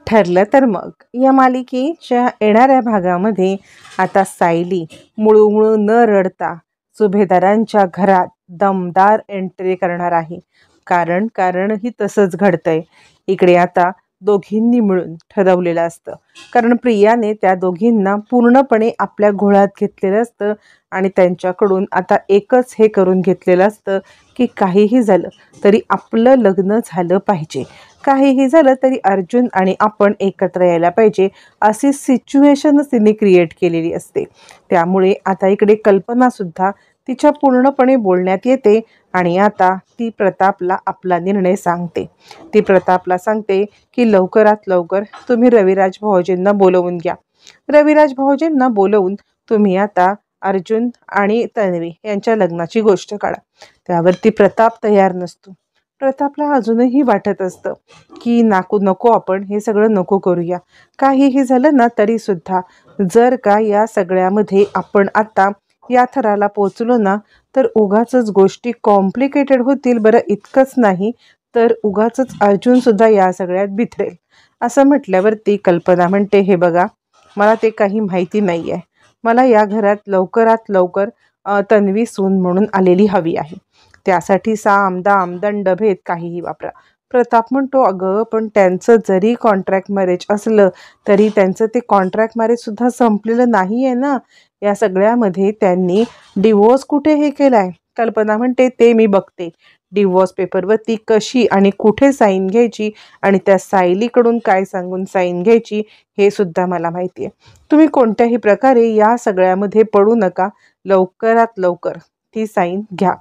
ठरलं तर मग या मालिकेच्या येणाऱ्या भागामध्ये आता सायली मुळू न रडता सुभेदारांच्या घरात दमदार एंट्री करणार आहे. कारण ही तसंच घडतंय. इकडे आता दोघींनी मिळून ठरवलेलं असतं, कारण प्रियाने त्या दोघींना पूर्णपणे आपल्या घोळात घेतलेलं असतं आणि त्यांच्याकडून आता एकच हे करून घेतलेलं असतं की काहीही झालं तरी आपलं लग्न झालं पाहिजे, काहीही झालं तरी अर्जुन आणि आपण एकत्र यायला पाहिजे, अशी सिच्युएशनच तिने क्रिएट केलेली असते. त्यामुळे आता इकडे कल्पनासुद्धा तिच्या पूर्णपणे बोलण्यात येते आणि आता ती प्रतापला आपला निर्णय सांगते. ती प्रतापला सांगते की लवकरात लवकर तुम्ही रविराज भाऊजींना बोलवून घ्या. रविराज भाऊजींना बोलवून तुम्ही आता अर्जुन आणि तन्वी यांच्या लग्नाची गोष्ट काढा. त्यावरती प्रताप तयार नसतो. प्रतापला अजूनही वाटत असतं की नको आपण हे सगळं नको करूया. काहीही झालं ना तरी सुद्धा जर का या सगळ्यामध्ये आपण आता या थराला पोचलो ना तर उगाचच गोष्टी कॉम्प्लिकेटेड होतील. बरं इतकंच नाही तर उगाचच अर्जुन सुद्धा या सगळ्यात बिथरेल. असं म्हटल्यावरती कल्पना म्हणते, हे बघा मला ते काही माहिती नाही आहे. मला या घरात लवकरात लवकर तन्वी सून म्हणून आलेली हवी आहे. त्यासाठी साम दाम दंड भेद काहीही वापरा. प्रताप म्हणतो, अगं पण त्यांचं जरी कॉन्ट्रॅक्ट मॅरेज असलं तरी त्यांचं ते कॉन्ट्रॅक्ट मॅरेजसुद्धा संपलेलं नाही आहे ना. या सगळ्यामध्ये त्यांनी डिवोर्स कुठे हे केला आहे. कल्पना म्हणते, ते मी बघते. डिवोर्स पेपरवरती कशी आणि कुठे साईन घ्यायची आणि त्या सायलीकडून काय सांगून साईन घ्यायची हे सुद्धा मला माहिती आहे. तुम्ही कोणत्याही प्रकारे या सगळ्यामध्ये पडू नका. लवकरात लवकर ती साईन घ्या.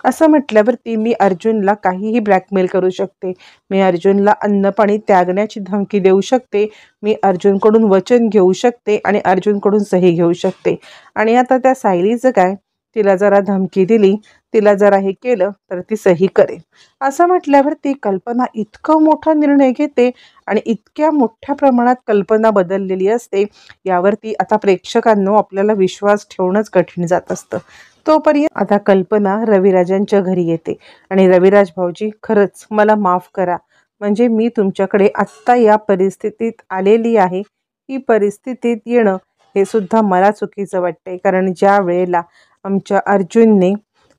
असं म्हटल्यावरती मी अर्जुनला काहीही ब्लॅकमेल करू शकते. मी अर्जुनला अन्नपाणी त्यागण्याची धमकी देऊ शकते. मी अर्जुनकडून वचन घेऊ शकते आणि अर्जुनकडून सही घेऊ शकते. आणि आता त्या सायलीचं काय, तिला जरा धमकी दिली, तिला जरा हे केलं तर ती सही करेल. असं म्हटल्यावरती कल्पना इतका मोठा निर्णय घेते आणि इतक्या मोठ्या प्रमाणात कल्पना बदललेली असते. यावरती आता प्रेक्षकांनो आपल्याला विश्वास ठेवणंच कठीण जात असतं. तोपर्यंत आता कल्पना रविराजांच्या घरी येते आणि रविराज भाऊजी खरंच मला माफ करा. म्हणजे मी तुमच्याकडे आत्ता या परिस्थितीत आलेली आहे. ही परिस्थितीत येणं हे सुद्धा मला चुकीचं वाटतंय. कारण ज्या वेळेला आमच्या अर्जुनने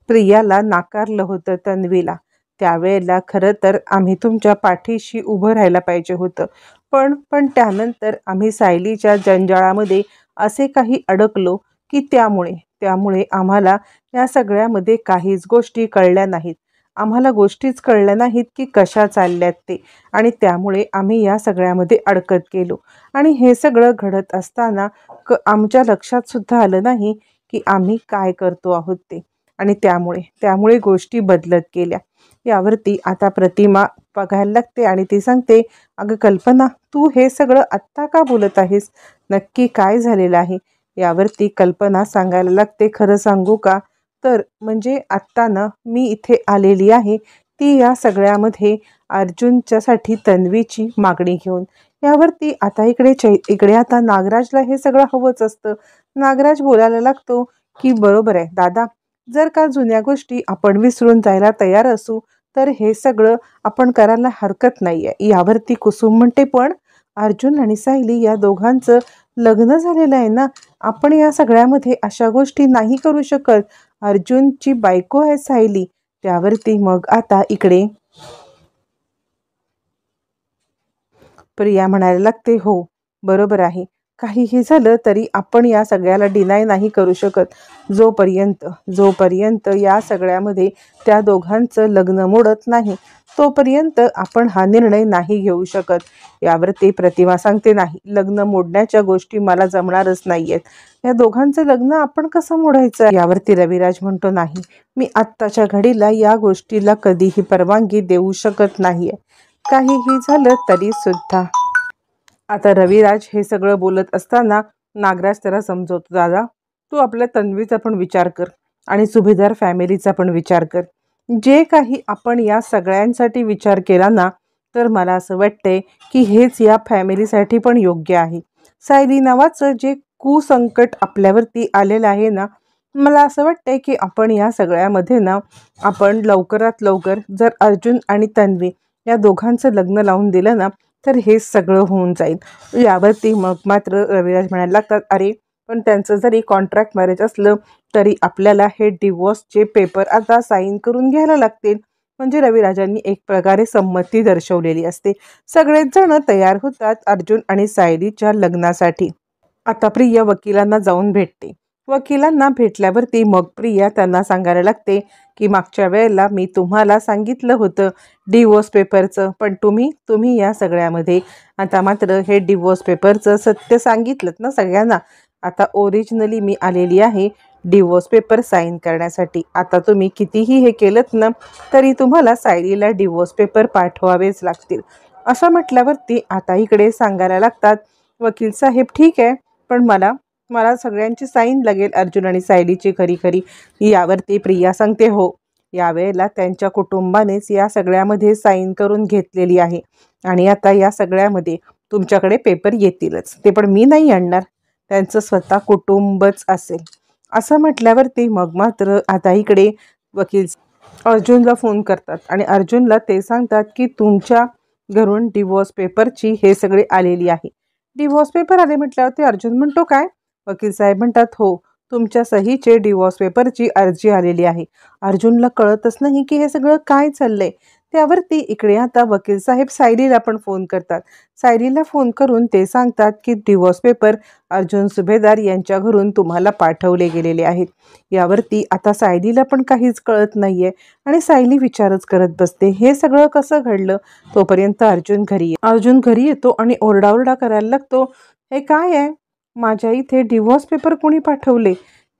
प्रियाला नाकारलं होतं तन्वीला, त्यावेळेला खरं तर आम्ही तुमच्या पाठीशी उभं राहायला पाहिजे होतं. पण त्यानंतर आम्ही सायलीच्या जंजाळामध्ये असे काही अडकलो की त्यामुळे आम्हाला या सगळ्यामध्ये काहीच गोष्टी कळल्या नाहीत. आम्हाला गोष्टीच कळल्या नाहीत की कशा चालल्यात ते, आणि त्यामुळे आम्ही या सगळ्यामध्ये अडकत गेलो. आणि हे सगळं घडत असताना आमच्या लक्षात सुद्धा आलं नाही की आम्ही काय करतो आहोत ते, आणि त्यामुळे गोष्टी बदलत गेल्या. यावरती आता प्रतिमा बघायला लागते आणि ती सांगते, अगं कल्पना, तू हे सगळं आत्ता का बोलत आहेस? नक्की काय झालेलं आहे? यावरती कल्पना सांगायला लागते, खरं सांगू का, तर म्हणजे आत्ता ना मी इथे आलेली आहे ती या सगळ्यामध्ये अर्जुनच्यासाठी तन्वीची मागणी घेऊन. यावरती आता इकडे आता नागराजला हे सगळं हवंच असतं. नागराज बोलायला लागतो की बरोबर आहे दादा, जर का जुन्या गोष्टी आपण विसरून जायला तयार असू तर हे सगळं आपण करायला हरकत नाही आहे. यावरती कुसुम म्हणते, पण अर्जुन आणि सायली या दोघांचं लग्न झालेलं आहे ना, आपण या सगळ्यामध्ये अशा गोष्टी नाही करू शकत. अर्जुनची बायको आहे सायली. त्यावरती मग आता इकडे प्रिया म्हणायला लागते, हो बरोबर आहे, काहीही झालं तरी आपण या सगळ्याला डिनाय नाही करू शकत. जोपर्यंत या सगळ्यामध्ये त्या दोघांचं लग्न मोडत नाही तोपर्यंत आपण हा निर्णय नाही घेऊ शकत. यावरती प्रतिमा सांगते, नाही, लग्न मोडण्याच्या गोष्टी मला जमणारच नाही आहेत. या दोघांचं लग्न आपण कसं मोडायचं? यावरती रविराज म्हणतो, नाही, मी आत्ताच्या घडीला या गोष्टीला कधीही परवानगी देऊ शकत नाही आहे. काहीही झालं तरी सुद्धा. आता रविराज हे सगळं बोलत असताना नागराज त्याला समजवतो, दादा तू आपल्या तन्वीचा पण विचार कर आणि सुभेदार फॅमिलीचा पण विचार कर. जे काही आपण या सगळ्यांसाठी विचार केला ना तर मला असं वाटतंय की हेच या फॅमिलीसाठी पण योग्य आहे. सायली नावाचं जे कुसंकट आपल्यावरती आलेलं आहे ना, मला असं वाटतंय की आपण या सगळ्यामध्ये ना आपण लवकरात लवकर जर अर्जुन आणि तन्वी या दोघांचं लग्न लावून दिलं ना तर हे सगळं होऊन जाईल। यावरती मग मात्र रविराज म्हणायला लागतात, अरे पण त्यांचं जरी कॉन्ट्रॅक्ट मॅरेज असलं तरी आपल्याला हे डिवोर्सचे पेपर आता साईन करून घ्यायला लागतील। म्हणजे रविराजांनी एक प्रकारे संमती दर्शवलेली असते। सगळेच जण तयार होतात अर्जुन आणि सायलीच्या लग्नासाठी। आता प्रिया वकिलांना जाऊन भेटते। वकिलांना भेटल्यावरती मग प्रिया त्यांना सांगायला लागते की मागच्या वेळेला मी तुम्हाला सांगितलं होतं डिवोर्स पेपरचं, पण तुम्ही या सगळ्यामध्ये आता मात्र हे डिवोर्स पेपरचं सत्य सांगितलं ना सगळ्यांना। आता ओरिजिनली मी आलेली आहे डिवोर्स पेपर साईन करण्यासाठी। आता तुम्ही कितीही हे केलं ना तरी तुम्हाला सायलीला डिवोर्स पेपर पाठवावेच लागतील। असं म्हटल्यावरती आता इकडे सांगायला लागतात वकील साहेब, ठीक आहे, पण मला सगळ्यांची साईन लागेल अर्जुन आणि सायलीची खरी खरी। यावरती प्रिया सांगते, हो, यावेळेला त्यांच्या कुटुंबानेच या सगळ्यामध्ये साईन करून घेतलेली आहे आणि आता या सगळ्यामध्ये तुमच्याकडे पेपर येतीलच, ते पण मी नाही आणणार, त्यांचं स्वतः कुटुंबच असेल। असं म्हटल्यावरती मग मात्र आता इकडे वकील अर्जुनला फोन करतात आणि अर्जुनला ते सांगतात की तुमच्या घरून डिवोर्स पेपरची हे सगळे आलेली आहे। डिवोर्स पेपर आले म्हटल्यावरती अर्जुन म्हणतो, काय? वकील साहेब म्हणतात, हो, तुमच्या सहीचे डिवोर्स पेपरची अर्जी आलेली आहे। अर्जुनला कळतच नाही की हे सगळं काय चाललंय। त्यावरती इकडे आता वकील साहेब सायलीला पण फोन करतात। सायलीला फोन करून ते सांगतात की डिवोर्स पेपर अर्जुन सुभेदार यांच्या घरून तुम्हाला पाठवले गेलेले आहेत। यावरती आता सायलीला पण काहीच कळत नाहीये आणि सायली विचारच करत बसते, हे सगळं कसं घडलं। तोपर्यंत अर्जुन घरी येतो आणि ओरडाओरडा करायला लागतो, हे काय आहे, माझ्या इथे डिवोर्स पेपर कोणी पाठवले?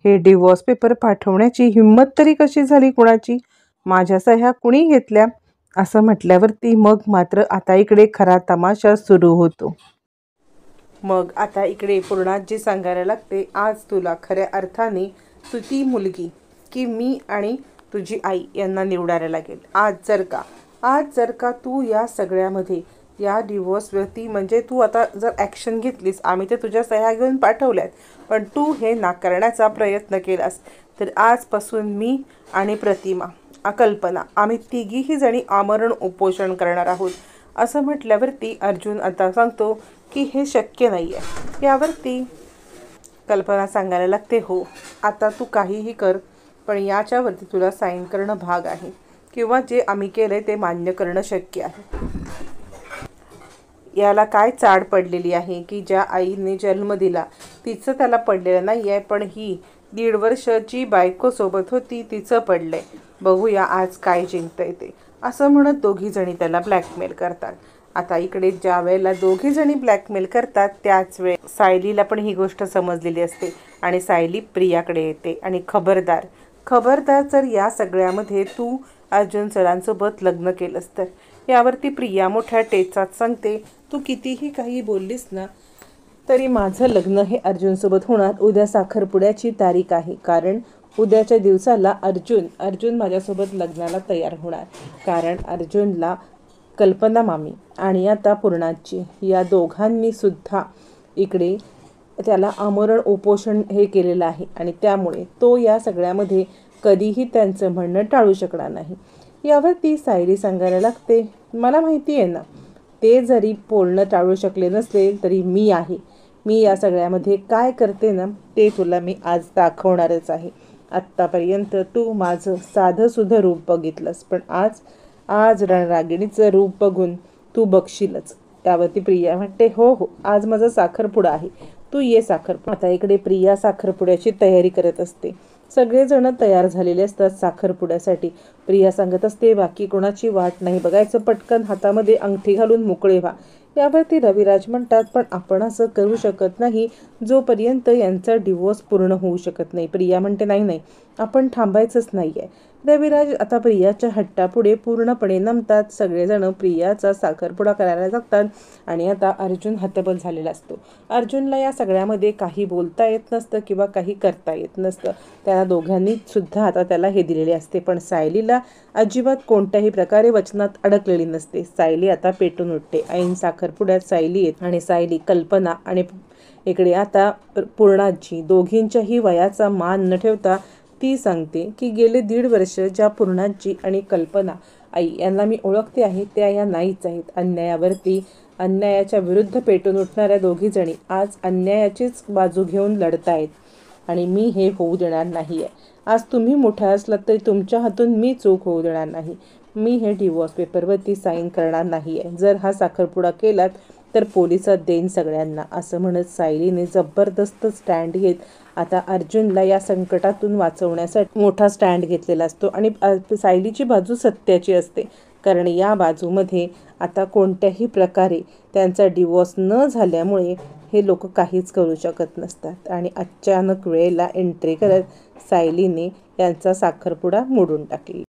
हे डिवोर्स पेपर पाठवण्याची हिंमत तरी कशी झाली कुणाची? माझ्या सह्या कुणी घेतल्या? असं म्हटल्यावरती मग मात्र आता इकडे खरा तमाशा सुरू होतो। मग आता इकडे पूर्णाजी सांगायला लागते, आज तुला खऱ्या अर्थाने तू ती मुलगी की मी आणि तुझी आई यांना निवडायला लागेल। आज जर का तू या सगळ्यामध्ये या डिवोर्सवरती म्हणजे तू आता जर ॲक्शन घेतलीस, आम्ही ते तुझ्या सह्या घेऊन पाठवल्यात, पण तू हे नाकारण्याचा प्रयत्न केलास तर आजपासून मी आणि प्रतिमा कल्पना आम्ही तिघीही जणी आमरण उपोषण करणार आहोत। असं म्हटल्यावरती अर्जुन आता सांगतो की हे शक्य नाही आहे। यावरती कल्पना सांगायला लागते, हो, आता तू काहीही कर, पण याच्यावरती तुला साईन करणं भाग आहे किंवा जे आम्ही केलंय ते मान्य करणं शक्य आहे। याला काय चाड पडलेली आहे की ज्या आईने जन्म दिला तिचं त्याला पडलेलं नाही आहे, पण ही 1.5 वर्षाची बायको सोबत होती तिचं पडलंय, बघूया आज काय जिंकतंय ते। असं म्हणत दोघी जणी त्याला ब्लॅकमेल करतात। आता इकडे ज्या वेळेला दोघी जणी ब्लॅकमेल करतात त्याच वेळेस सायलीला पण ही गोष्ट समजलेली असते आणि सायली प्रियाकडे येते आणि खबरदार जर या सगळ्यामध्ये तू अर्जुन सरांसोबत लग्न केलंस तर। यावरती प्रिया मोठ्या टेचात सांगते, तू कितीही काही बोललीस ना तरी माझं लग्न हे अर्जुनसोबत होणार। उद्या साखरपुड्याची तारीख आहे, कारण उद्याच्या दिवसाला अर्जुन माझ्यासोबत लग्नाला तयार होणार, कारण अर्जुनला कल्पना मामी आणि आता पूर्णाची या दोघांनी सुद्धा इकडे त्याला आमरण उपोषण हे केलेलं आहे आणि त्यामुळे तो या सगळ्यामध्ये कधीही त्यांचं म्हणणं टाळू शकणार नाही। यावरती सायली सांगायला लागते, मला माहिती आहे ना, ते जरी बोलणं टाळू शकले नसले तरी मी आहे, मी या सगळ्यामध्ये काय करते ना ते तुला मी आज दाखवणारच आहे। आत्तापर्यंत तू माझं साधंसुधं रूप बघितलंस, पण आज रणरागिणीचं रूप बघून तू बघशीलच। त्यावरती प्रिया म्हणते, हो, आज माझा साखरपुडा आहे, तू ये साखरपुडा। आता इकडे प्रिया साखरपुड्याची तयारी करत असते। सगळेजण तयार झालेले असतात साखरपुड्यासाठी। प्रिया सांगत असते, बाकी कोणाची वाट नाही बघायचं, पटकन हातामध्ये अंगठी घालून मोकळे व्हा। यावरती रविराज म्हणतात, पण आपण असं करू शकत नाही जोपर्यंत यांचा डिवोर्स पूर्ण होऊ शकत नाही। प्रिया म्हणते, नाही, आपण थांबायचंच नाही आहे। रविराज आता प्रियाच्या हट्टापुढे पूर्णपणे नमतात। सगळेजण प्रियाचा साखरपुडा करायला जातात आणि आता अर्जुन हतबल झालेला असतो। अर्जुनला या सगळ्यामध्ये काही बोलता येत नसतं किंवा काही करता येत नसतं। त्या दोघांनी सुद्धा आता त्याला हे दिलेले असते, पण सायलीला अजिबात कोणत्याही प्रकारे वचनात अडकलेली नसते। सायली आता पेटून उठते। ऐन साखरपुड्यात सायली येते आणि सायली कल्पना आणि इकडे आता पूर्णाजी दोघींच्याही वयाचा मान न ठेवता ती सांगते की गेले 1.5 वर्ष ज्या पूर्णाजी आणि कल्पना आई यांना मी ओळखते आहे त्या या नाहीच आहेत। अन्यायावरती अन्यायाच्या विरुद्ध पेटून उठणाऱ्या दोघीजणी आज अन्यायाचीच बाजू घेऊन लढतायत आणि मी हे होऊ देणार नाही आहे. आज तुम्ही मोठा असलात तरी तुमच्या हातून मी चूक होऊ देणार नाही. मी हे डिवोर्स पेपरवरती साईन करणार नाही आहे. जर हा साखरपुडा केलात तर पोलिसात देईन सगळ्यांना, असं म्हणत सायलीने जबरदस्त स्टँड घेत आता अर्जुनला या संकटातून वाचवण्यासाठी मोठा स्टँड घेतलेला असतो. आणि सायलीची बाजू सत्याची असते, कारण या बाजूमध्ये आता कोणत्याही प्रकारे त्यांचा डिवोर्स न झाल्यामुळे हे लोक काहीच करू शकत नसतात. आणि अचानक वेळेला एंट्री करत सायलीने यांचा साखरपुडा मोडून टाकलेला